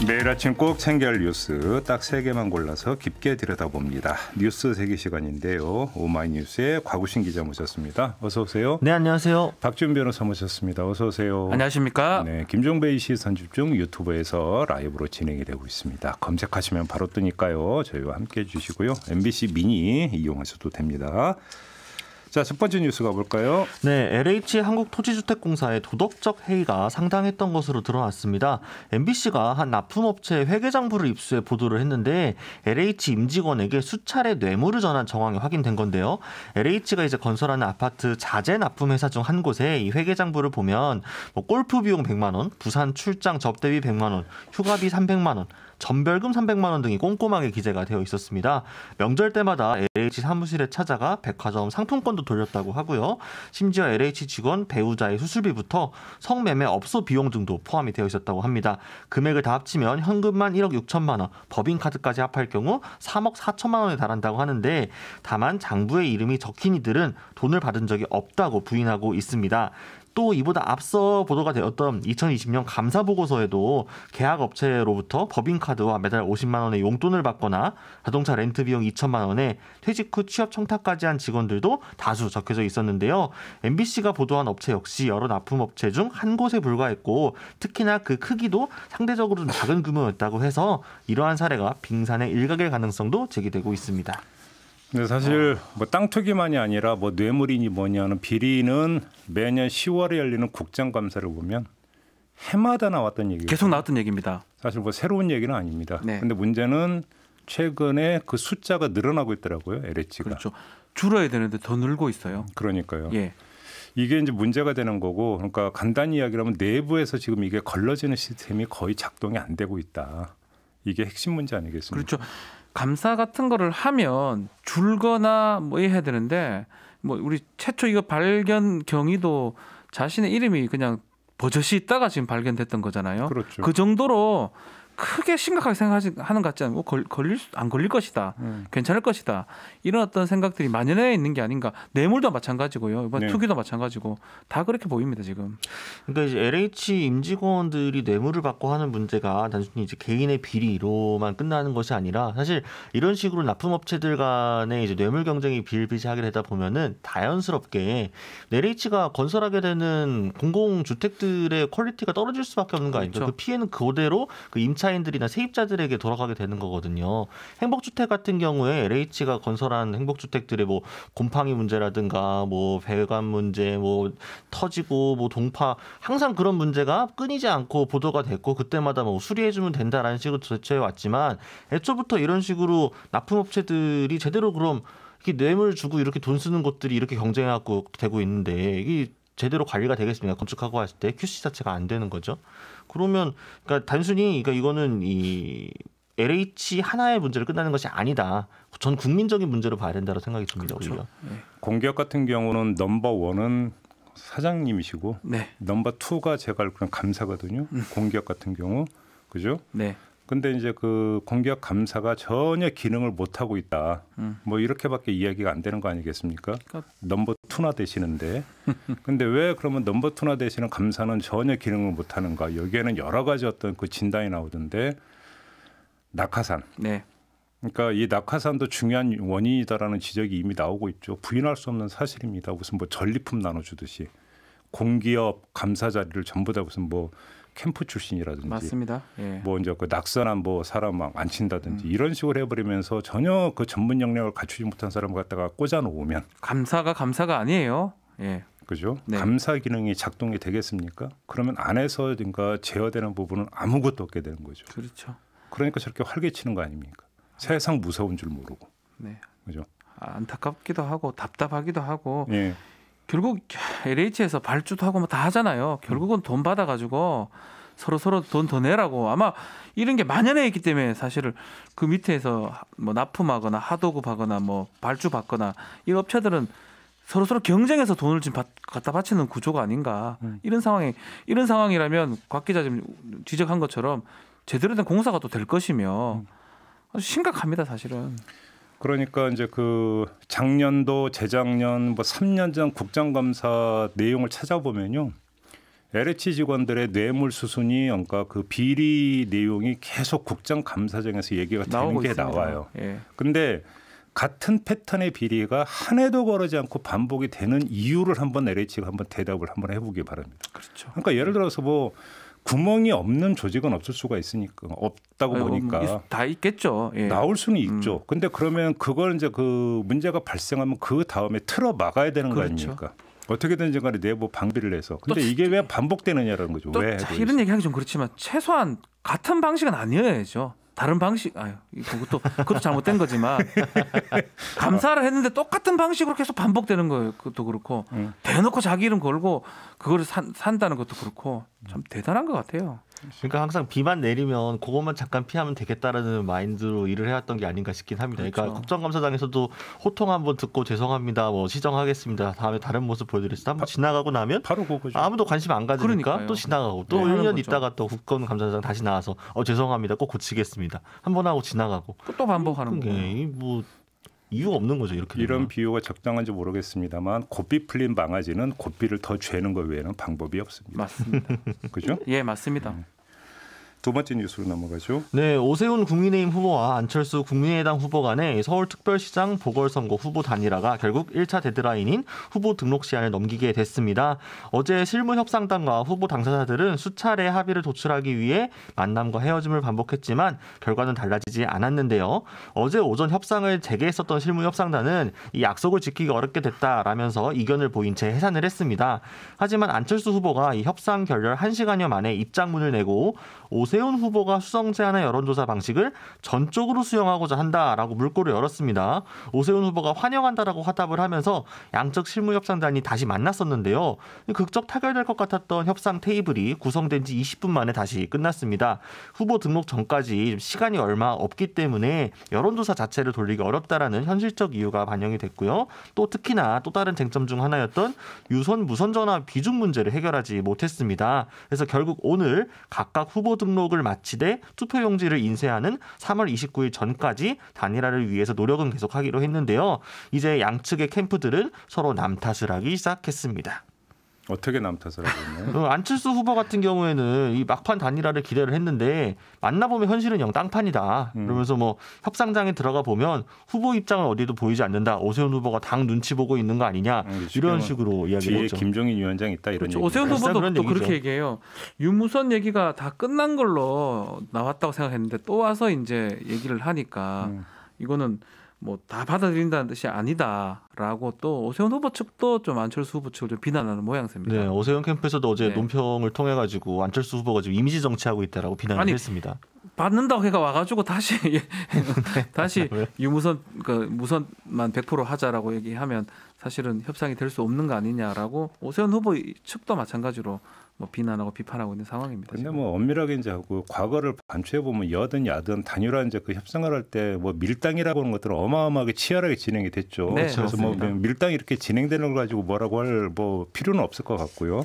매일 아침 꼭 챙겨야 할 뉴스 딱 3개만 골라서 깊게 들여다봅니다. 뉴스 세계 시간인데요. 오마이뉴스의 곽우신 기자 모셨습니다. 어서 오세요. 네, 안녕하세요. 박지훈 변호사 모셨습니다. 어서 오세요. 안녕하십니까. 네, 김종배의 시선집중 유튜브에서 라이브로 진행이 되고 있습니다. 검색하시면 바로 뜨니까요. 저희와 함께해 주시고요. MBC 미니 이용하셔도 됩니다. 자, 첫 번째 뉴스 가볼까요? 네, LH 한국토지주택공사의 도덕적 해이가 상당했던 것으로 드러났습니다. MBC가 한 납품업체 회계장부를 입수해 보도를 했는데 LH 임직원에게 수차례 뇌물을 전한 정황이 확인된 건데요. LH가 이제 건설하는 아파트 자재 납품 회사 중 한 곳에 이 회계장부를 보면 골프 비용 100만 원, 부산 출장 접대비 100만 원, 휴가비 300만 원, 전별금 300만 원 등이 꼼꼼하게 기재가 되어 있었습니다. 명절 때마다 LH 사무실에 찾아가 백화점 상품권도 돌렸다고 하고요. 심지어 LH 직원 배우자의 수술비부터 성매매 업소 비용 등도 포함이 되어 있었다고 합니다. 금액을 다 합치면 현금만 1억 6천만 원, 법인카드까지 합할 경우 3억 4천만 원에 달한다고 하는데 다만 장부에 이름이 적힌 이들은 돈을 받은 적이 없다고 부인하고 있습니다. 또 이보다 앞서 보도가 되었던 2020년 감사보고서에도 계약업체로부터 법인카드와 매달 50만 원의 용돈을 받거나 자동차 렌트 비용 2천만 원에 퇴직 후 취업 청탁까지 한 직원들도 다수 적혀져 있었는데요. MBC가 보도한 업체 역시 여러 납품업체 중 한 곳에 불과했고 특히나 그 크기도 상대적으로 작은 규모였다고 해서 이러한 사례가 빙산의 일각일 가능성도 제기되고 있습니다. 근데 사실 뭐 땅 투기만이 아니라 뭐 뇌물이니 뭐냐는 비리는 매년 10월에 열리는 국정감사를 보면 해마다 나왔던 얘기예요. 계속 나왔던 얘기입니다. 사실 뭐 새로운 얘기는 아닙니다. 네. 근데 문제는 최근에 그 숫자가 늘어나고 있더라고요. LH가. 그렇죠. 줄어야 되는데 더 늘고 있어요. 그러니까요. 예. 이게 이제 문제가 되는 거고, 그러니까 간단히 이야기하면 내부에서 지금 이게 걸러지는 시스템이 거의 작동이 안 되고 있다. 이게 핵심 문제 아니겠습니까? 그렇죠. 감사 같은 거를 하면 줄거나 뭐 해야 되는데 뭐 우리 최초 이거 발견 경위도 자신의 이름이 그냥 버젓이 있다가 지금 발견됐던 거잖아요. 그렇죠. 그 정도로 크게 심각하게 생각하는 것 같지 않고 안 걸릴 것이다. 괜찮을 것이다. 이런 어떤 생각들이 만연해 있는 게 아닌가. 뇌물도 마찬가지고요. 이번 투기도 마찬가지고 다 그렇게 보입니다 지금. 그러니까 이제 LH 임직원들이 뇌물을 받고 하는 문제가 단순히 이제 개인의 비리로만 끝나는 것이 아니라 사실 이런 식으로 납품업체들 간의 이제 뇌물 경쟁이 비일비재하게 되다 보면은 자연스럽게 LH가 건설하게 되는 공공주택들의 퀄리티가 떨어질 수밖에 없는 거 아닙니까? 그렇죠. 그 피해는 그대로 그 임차인들이나 세입자들에게 돌아가게 되는 거거든요. 행복주택 같은 경우에 LH가 건설한 행복주택들의 뭐 곰팡이 문제라든가 뭐 배관 문제, 뭐 터지고 뭐 동파 항상 그런 문제가 끊이지 않고 보도가 됐고 그때마다 뭐 수리해주면 된다라는 식으로 대처해 왔지만 애초부터 이런 식으로 납품업체들이 제대로 그럼 이렇게 뇌물 주고 이렇게 돈 쓰는 곳들이 이렇게 경쟁하고 되고 있는데 이게 제대로 관리가 되겠습니까? 건축하고 했을 때 QC 자체가 안 되는 거죠. 그러면 그러니까 단순히 그러니까 이거는 이 LH 하나의 문제를 끝나는 것이 아니다. 전 국민적인 문제로 봐야 된다고 생각이 듭니다. 그렇죠. 오히려. 네. 공기업 같은 경우는 넘버 원은 사장님이시고 네. 넘버 투가 제가 알기로는 감사거든요. 공기업 같은 경우. 그죠? 네. 근데 이제 그 공기업 감사가 전혀 기능을 못 하고 있다. 뭐 이렇게밖에 이야기가 안 되는 거 아니겠습니까? 넘버 투나 되시는데. 근데 왜 그러면 넘버 투나 되시는 감사는 전혀 기능을 못 하는가? 여기에는 여러 가지 어떤 그 진단이 나오던데 낙하산. 네. 그러니까 이 낙하산도 중요한 원인이다라는 지적이 이미 나오고 있죠. 부인할 수 없는 사실입니다. 무슨 뭐 전리품 나눠주듯이 공기업 감사 자리를 전부 다 무슨 뭐 캠프 출신이라든지 맞습니다. 예. 뭐 이제 그 낙선한 뭐 사람 막 안 친다든지 이런 식으로 해버리면서 전혀 그 전문 역량을 갖추지 못한 사람을 갖다가 꽂아 놓으면 감사가 아니에요. 예. 그죠? 네. 감사 기능이 작동이 되겠습니까? 그러면 안에서 그러니까 제어되는 부분은 아무것도 없게 되는 거죠. 그렇죠. 그러니까 저렇게 활개치는 거 아닙니까? 세상 무서운 줄 모르고. 네. 그죠? 안타깝기도 하고 답답하기도 하고 예. 결국 LH에서 발주도 하고 뭐 다 하잖아요. 결국은 돈 받아가지고 서로 돈 더 내라고 아마 이런 게 만연해 있기 때문에 사실은 그 밑에서 뭐 납품하거나 하도급하거나 뭐 발주 받거나 이 업체들은 서로 경쟁해서 돈을 지금 갖다 바치는 구조가 아닌가. 이런 상황이라면 곽 기자 지금 지적한 것처럼 제대로 된 공사가 또 될 것이며 아주 심각합니다, 사실은. 그러니까 이제 그 작년도 재작년 뭐 3년 전 국정감사 내용을 찾아보면요. LH 직원들의 뇌물 수순이 그러니까 그 비리 내용이 계속 국정감사장에서 얘기가 되는 게 나와요. 그런데 같은 패턴의 비리가 한 해도 거르지 않고 반복이 되는 이유를 한번 LH가 한번 대답을 한번 해보기 바랍니다. 그렇죠. 그러니까 예를 들어서 뭐 구멍이 없는 조직은 없을 수가 있으니까 없다고 보니까 다 있겠죠. 나올 수는 있죠. 근데 그러면 그걸 이제 그 문제가 발생하면 그 다음에 틀어 막아야 되는 거 아닙니까? 어떻게든지 간에 내부 방비를 해서. 근데 이게 왜 반복되느냐라는 거죠. 왜 이런 얘기하기 좀 그렇지만 최소한 같은 방식은 아니어야죠. 다른 방식, 그것도 잘못된 거지만 감사를 했는데 똑같은 방식으로 계속 반복되는 거예요. 그것도 그렇고 대놓고 자기 이름 걸고 그거를 산다는 것도 그렇고 참 대단한 것 같아요. 그러니까 항상 비만 내리면 그것만 잠깐 피하면 되겠다라는 마인드로 일을 해왔던 게 아닌가 싶긴 합니다. 그렇죠. 그러니까 국정감사장에서도 호통 한번 듣고 죄송합니다, 뭐 시정하겠습니다, 다음에 다른 모습 보여드리겠습니다. 한번 지나가고 나면 바로 그거죠. 아무도 관심 안 가지니까 그러니까요. 또 지나가고 또 1년 있다가 또 국정감사장 다시 나와서 죄송합니다, 꼭 고치겠습니다. 한번 하고 지나가고 또 반복하는 거예요. 뭐 이유가 없는 거죠. 이렇게 이런 비유가 적당한지 모르겠습니다만 고삐 풀린 망아지는 고삐를 더 죄는 것 외에는 방법이 없습니다. 맞습니다. 그죠? 예, 맞습니다. 두 번째 뉴스로 넘어가죠. 네, 오세훈 국민의힘 후보와 안철수 국민의당 후보 간의 서울특별시장 보궐선거 후보 단일화가 결국 1차 데드라인인 후보 등록 시한을 넘기게 됐습니다. 어제 실무협상단과 후보 당사자들은 수차례 합의를 도출하기 위해 만남과 헤어짐을 반복했지만 결과는 달라지지 않았는데요. 어제 오전 협상을 재개했었던 실무협상단은 이 약속을 지키기 어렵게 됐다라면서 이견을 보인 채 해산을 했습니다. 하지만 안철수 후보가 이 협상 결렬 1시간여 만에 입장문을 내고 오세훈 후보가 수성 제안의 여론조사 방식을 전적으로 수용하고자 한다라고 물꼬를 열었습니다. 오세훈 후보가 환영한다라고 화답을 하면서 양측 실무협상단이 다시 만났었는데요. 극적 타결될 것 같았던 협상 테이블이 구성된 지 20분 만에 다시 끝났습니다. 후보 등록 전까지 시간이 얼마 없기 때문에 여론조사 자체를 돌리기 어렵다라는 현실적 이유가 반영이 됐고요. 또 특히나 또 다른 쟁점 중 하나였던 유선 무선 전화 비중 문제를 해결하지 못했습니다. 그래서 결국 오늘 각각 후보 등록을 마치되 투표용지를 인쇄하는 3월 29일 전까지 단일화를 위해서 노력은 계속하기로 했는데요. 이제 양측의 캠프들은 서로 남탓을 하기 시작했습니다. 어떻게 남탓을 하고 있나요? 안철수 후보 같은 경우에는 이 막판 단일화를 기대를 했는데 만나보면 현실은 영 땅판이다. 그러면서 뭐 협상장에 들어가 보면 후보 입장은 어디도 보이지 않는다. 오세훈 후보가 당 눈치 보고 있는 거 아니냐. 이런 식으로 이야기를 했죠. 뒤에 김종인 위원장 있다 이런 그렇죠. 얘기. 오세훈 후보도 또 그렇게 얘기해요. 유무선 얘기가 다 끝난 걸로 나왔다고 생각했는데 또 와서 이제 얘기를 하니까 이거는 뭐 다 받아들인다는 뜻이 아니다라고 또 오세훈 후보 측도 좀 안철수 후보 측을 좀 비난하는 모양새입니다. 네, 오세훈 캠프에서도 어제 논평을 통해 가지고 안철수 후보가 지금 이미지 정치하고 있다라고 비난을 했습니다. 받는다고 해가 와가지고 다시 유무선 무선만 100% 하자라고 얘기하면 사실은 협상이 될 수 없는 거 아니냐라고 오세훈 후보 측도 마찬가지로 뭐 비난하고 비판하고 있는 상황입니다. 근데 뭐 엄밀하게 이제 하고 과거를 반추해 보면 여든 야든 단일화 이제 그 협상을 할 때 뭐 밀당이라고 하는 것들은 어마어마하게 치열하게 진행이 됐죠. 네, 그래서 맞습니다. 뭐 밀당이 이렇게 진행되는 걸 가지고 뭐라고 할 뭐 필요는 없을 것 같고요.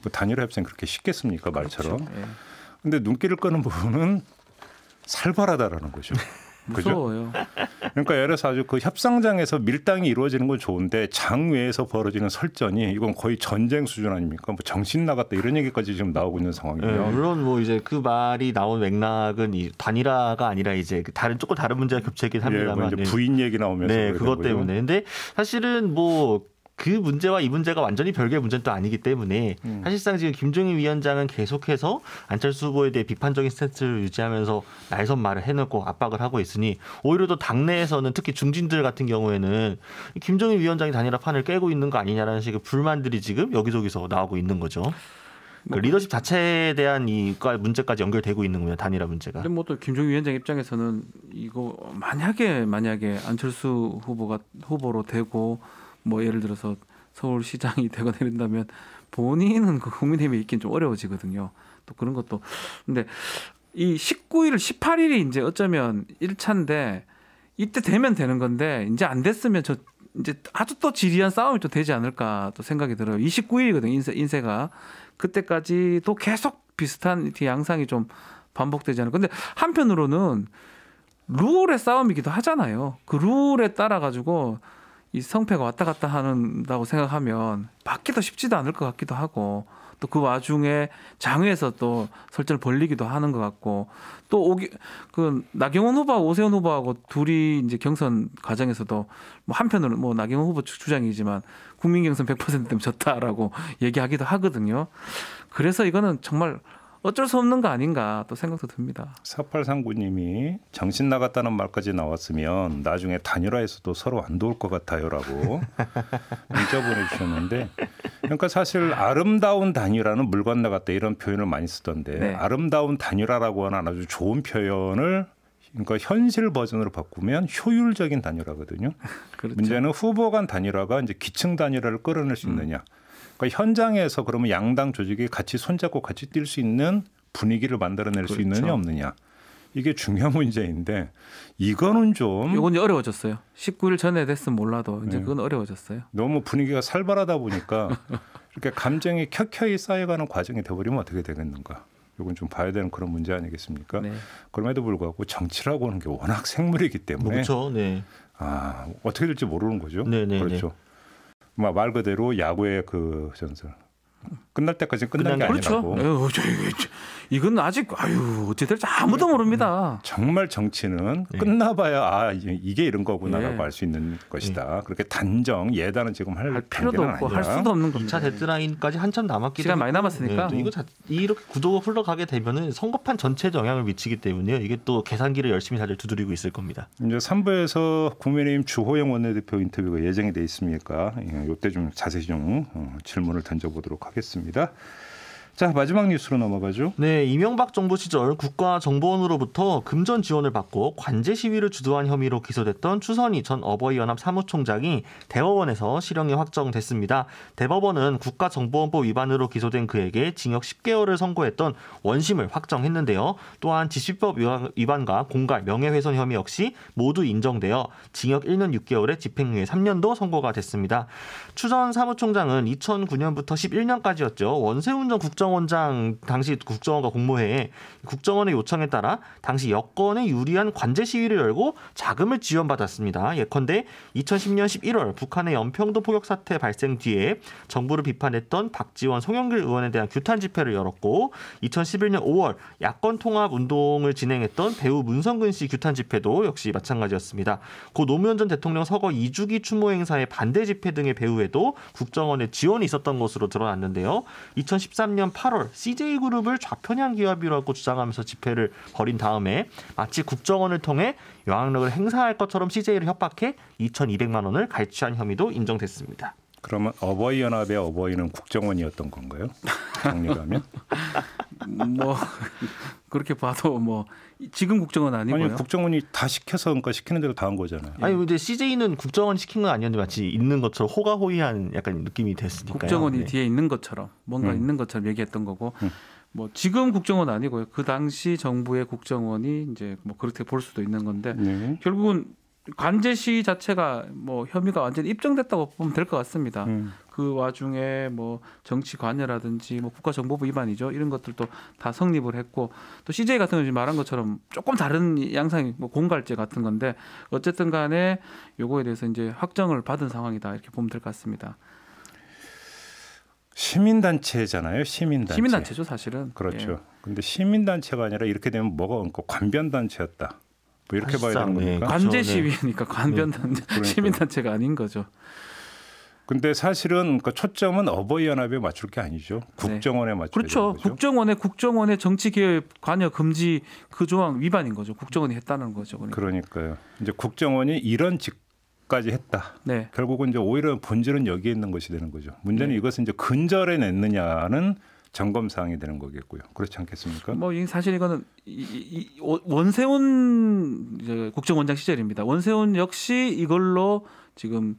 뭐 단일화 협상이 그렇게 쉽겠습니까 말처럼. 그렇죠. 예. 근데 눈길을 끄는 부분은 살벌하다라는 거죠. 무서워요. 그러니까 예를 들어서 아주 그 협상장에서 밀당이 이루어지는 건 좋은데 장외에서 벌어지는 설전이 이건 거의 전쟁 수준 아닙니까? 뭐 정신 나갔다 이런 얘기까지 지금 나오고 있는 상황이에요. 네, 물론 뭐 이제 그 말이 나온 맥락은 이 단일화가 아니라 이제 조금 다른 문제가 겹쳐있긴 합니다만. 뭐 이제 부인 얘기 나오면서 네, 그것 때문에. 근데 사실은 뭐 그 문제와 이 문제가 완전히 별개의 문제는 또 아니기 때문에 사실상 지금 김종인 위원장은 계속해서 안철수 후보에 대해 비판적인 스탠스를 유지하면서 날선 말을 해놓고 압박을 하고 있으니 오히려 더 당내에서는 특히 중진들 같은 경우에는 김종인 위원장이 단일화 판을 깨고 있는 거 아니냐라는 식의 불만들이 지금 여기저기서 나오고 있는 거죠. 그 리더십 자체에 대한 이 문제까지 연결되고 있는 거예요. 단일화 문제가. 근데 뭐 또 김종인 위원장 입장에서는 이거 만약에 안철수 후보로 되고 뭐 예를 들어서 서울시장이 되거나 이런다면 본인은 그 국민의힘에 있긴 좀 어려워지거든요. 또 그런 것도. 근데 이 19일, 18일이 이제 어쩌면 1차인데 이때 되면 되는 건데 이제 안 됐으면 이제 아주 또 지리한 싸움이 또 되지 않을까 또 생각이 들어요. 29일이거든요. 인쇄가. 그때까지도 계속 비슷한 양상이 좀 반복되지 않을까. 근데 한편으로는 룰의 싸움이기도 하잖아요. 그 룰에 따라 가지고 이 성패가 왔다 갔다 한다고 생각하면 받기도 쉽지도 않을 것 같기도 하고 또 그 와중에 장외에서 또 설전을 벌리기도 하는 것 같고 또 그 나경원 후보하고 오세훈 후보하고 둘이 이제 경선 과정에서도 뭐 한편으로는 뭐 나경원 후보 주장이지만 국민 경선 100% 때문에 졌다라고 얘기하기도 하거든요. 그래서 이거는 정말 어쩔 수 없는 거 아닌가 또 생각도 듭니다. 4839님이 정신 나갔다는 말까지 나왔으면 나중에 단일화에서도 서로 안 도울 것 같아요라고 문자 보내주셨는데 그러니까 사실 아름다운 단일화는 물 건너갔다 이런 표현을 많이 쓰던데 네. 아름다운 단일화라고 하는 아주 좋은 표현을 그러니까 현실 버전으로 바꾸면 효율적인 단일화거든요. 그렇죠. 문제는 후보 간 단일화가 이제 기층 단일화를 끌어낼 수 있느냐. 그러니까 현장에서 그러면 양당 조직이 같이 손잡고 같이 뛸 수 있는 분위기를 만들어낼 그렇죠. 수 있느냐 없느냐. 이게 중요한 문제인데 이거는 좀 이건 어려워졌어요. 19일 전에 됐으면 몰라도 이제 그건 어려워졌어요. 너무 분위기가 살벌하다 보니까 이렇게 감정이 켜켜이 쌓여가는 과정이 돼버리면 어떻게 되겠는가. 이건 좀 봐야 되는 그런 문제 아니겠습니까? 네. 그럼에도 불구하고 정치라고 하는 게 워낙 생물이기 때문에 그렇죠. 네. 어떻게 될지 모르는 거죠. 네네. 그렇죠. 말 그대로 야구의 그 전설. 끝날 때까지 끝난 게 아니라고. 그렇죠. 이건 아직 어찌 될지 아무도 모릅니다. 정말 정치는 끝나봐야 이게 이런 거구나라고 알 수 있는 것이다. 그렇게 단정 예단은 지금 할 필요도 없고 할 수도 없는 겁니다. 2차 데드라인까지 한참 남았기 시간 많이 남았으니까. 이거 이렇게 구도가 흘러가게 되면은 선거판 전체에 영향을 미치기 때문에요. 이게 또 계산기를 열심히 다들 두드리고 있을 겁니다. 이제 3부에서 국민의힘 주호영 원내대표 인터뷰가 예정이 돼 있으니까 이때 좀 자세히 좀 질문을 던져보도록 하겠습니다. 자, 마지막 뉴스로 넘어가죠. 네, 이명박 정부 시절 국가정보원으로부터 금전 지원을 받고 관제 시위를 주도한 혐의로 기소됐던 추선희 전 어버이연합 사무총장이 대법원에서 실형이 확정됐습니다. 대법원은 국가정보원법 위반으로 기소된 그에게 징역 10개월을 선고했던 원심을 확정했는데요. 또한 지시법 위반과 공갈, 명예훼손 혐의 역시 모두 인정되어 징역 1년 6개월에 집행유예 3년도 선고가 됐습니다. 추 전 사무총장은 2009년부터 11년까지였죠. 원세훈 전 국정원장 당시 국정원과 공모회에 국정원의 요청에 따라 당시 여권에 유리한 관제 시위를 열고 자금을 지원받았습니다. 예컨대 2010년 11월 북한의 연평도 포격 사태 발생 뒤에 정부를 비판했던 박지원, 송영길 의원에 대한 규탄 집회를 열었고 2011년 5월 야권 통합 운동을 진행했던 배우 문성근 씨 규탄 집회도 역시 마찬가지였습니다. 고 노무현 전 대통령 서거 2주기 추모 행사의 반대 집회 등의 배후에도 국정원의 지원이 있었던 것으로 드러났는데요. 2013년 8월 CJ그룹을 좌편향 기업이라고 주장하면서 집회를 벌인 다음에 마치 국정원을 통해 영향력을 행사할 것처럼 CJ를 협박해 2,200만 원을 갈취한 혐의도 인정됐습니다. 그러면 어버이연합의 어버이는 국정원이었던 건가요? 정리하면? 뭐 그렇게 봐도 뭐 지금 국정원 아니고요. 아니 국정원이 다 시켜서 그러니까 시키는 대로 다 한 거잖아요. 아니 근데 CJ는 국정원 시킨 건 아니었는데 마치 있는 것처럼 호가호위한 약간 느낌이 됐으니까요. 국정원이 뒤에 있는 것처럼 뭔가 있는 것처럼 얘기했던 거고. 뭐 지금 국정원 아니고요. 그 당시 정부의 국정원이 이제 뭐 그렇게 볼 수도 있는 건데 결국은 관제 시위 자체가 뭐 혐의가 완전히 입증됐다고 보면 될 것 같습니다. 그 와중에 뭐 정치 관여라든지 뭐 국가정보부 위반이죠. 이런 것들도 다 성립을 했고 또 CJ 같은 경우 말한 것처럼 조금 다른 양상이 뭐 공갈죄 같은 건데 어쨌든 간에 요거에 대해서 이제 확정을 받은 상황이다 이렇게 보면 될 것 같습니다. 시민단체잖아요. 시민단체죠 사실은. 그렇죠. 그런데 시민단체가 아니라 이렇게 되면 뭐가 관변단체였다. 뭐 이렇게 봐야 되는 겁니까? 관제 시위니까 관변단체, 시민단체가 아닌 거죠. 근데 사실은 그 초점은 어버이연합에 맞출 게 아니죠. 국정원에 맞춰야 그렇죠. 되는 거죠. 국정원의 정치개혁 관여 금지 그 조항 위반인 거죠. 국정원이 했다는 거죠. 그러니까요. 이제 국정원이 이런 까지 했다. 네. 결국은 이제 오히려 본질은 여기에 있는 것이 되는 거죠. 문제는 이것은 이제 근절해 냈느냐는 점검 사항이 되는 거겠고요. 그렇지 않겠습니까? 뭐 사실 이거는 원세훈 이제 국정원장 시절입니다. 원세훈 역시 이걸로 지금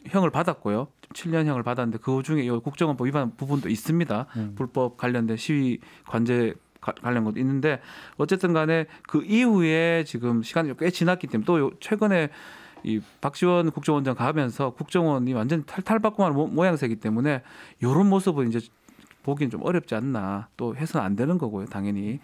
형을 받았고요. 7년형을 받았는데 그 중에 국정원법 위반 부분도 있습니다. 불법 관련된 시위 관제 관련 것도 있는데 어쨌든 간에 그 이후에 지금 시간이 꽤 지났기 때문에 또 최근에 이 박지원 국정원장 가면서 국정원이 완전 탈바꿈하는 모양새이기 때문에 이런 모습을 이제 보기는 좀 어렵지 않나. 또 해서는 안 되는 거고요, 당연히.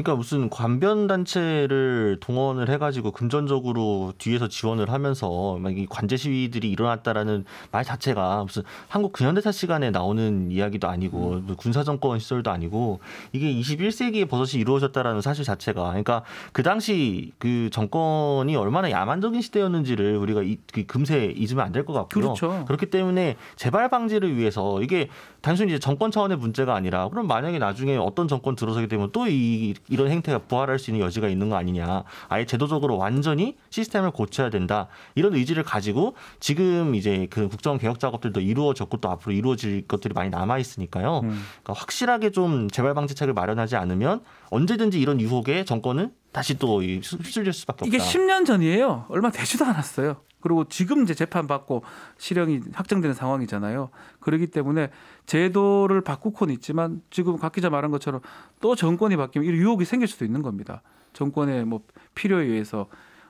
그러니까 무슨 관변 단체를 동원을 해가지고 금전적으로 뒤에서 지원을 하면서 막 이 관제 시위들이 일어났다라는 말 자체가 무슨 한국 근현대사 시간에 나오는 이야기도 아니고 군사 정권 시절도 아니고 이게 21세기에 버섯이 이루어졌다라는 사실 자체가 그러니까 그 당시 그 정권이 얼마나 야만적인 시대였는지를 우리가 금세 잊으면 안 될 것 같고요. 그렇죠. 그렇기 때문에 재발 방지를 위해서 이게 단순히 이제 정권 차원의 문제가 아니라 그럼 만약에 나중에 어떤 정권 들어서게 되면 또 이런 행태가 부활할 수 있는 여지가 있는 거 아니냐. 아예 제도적으로 완전히 시스템을 고쳐야 된다. 이런 의지를 가지고 지금 이제 그 국정 개혁 작업들도 이루어졌고 또 앞으로 이루어질 것들이 많이 남아 있으니까요. 그러니까 확실하게 좀 재발 방지책을 마련하지 않으면 언제든지 이런 유혹에 정권은 다시 또 휩쓸릴 수밖에 없다. 이게 10년 전이에요. 얼마 되지도 않았어요. 그리고 지금 이제 재판받고 실형이 확정되는 상황이잖아요. 그렇기 때문에 제도를 바꾸고는 있지만 지금 각 기자 말한 것처럼 또 정권이 바뀌면 이 유혹이 생길 수도 있는 겁니다. 정권의 뭐 필요에 의해서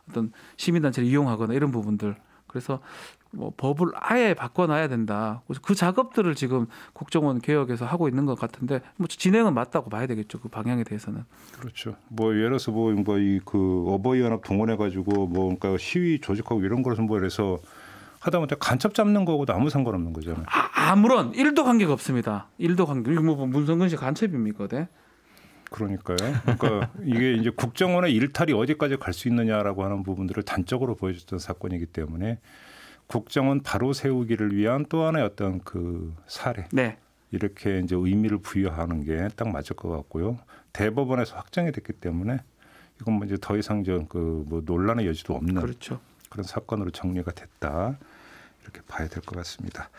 어떤 시민단체를 이용하거나 이런 부분들. 그래서 뭐 법을 아예 바꿔놔야 된다. 그래서 그 작업들을 지금 국정원 개혁에서 하고 있는 것 같은데 뭐 진행은 맞다고 봐야 되겠죠. 그 방향에 대해서는. 그렇죠. 뭐 예를 들어서 그 어버이 연합 동원해 가지고 뭐 그러니까 시위 조직하고 이런 거를 뭐 그래서 하다못해 간첩 잡는 거하고도 아무 상관없는 거잖아요. 아무런 1도 관계가 없습니다. 1도 관계. 이거 뭐 문성근 씨 간첩입니까? 네? 그러니까요. 그러니까 이게 이제 국정원의 일탈이 어디까지 갈 수 있느냐라고 하는 부분들을 단적으로 보여줬던 사건이기 때문에 국정원 바로 세우기를 위한 또 하나의 어떤 그 사례. 네. 이렇게 이제 의미를 부여하는 게 딱 맞을 것 같고요. 대법원에서 확정이 됐기 때문에 이건 뭐 이제 더 이상 그 뭐 논란의 여지도 없는 그렇죠. 그런 사건으로 정리가 됐다. 이렇게 봐야 될 것 같습니다.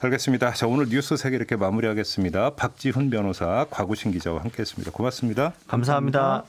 알겠습니다. 자, 오늘 뉴스 세계 이렇게 마무리하겠습니다. 박지훈 변호사, 곽우신 기자와 함께했습니다. 고맙습니다. 감사합니다.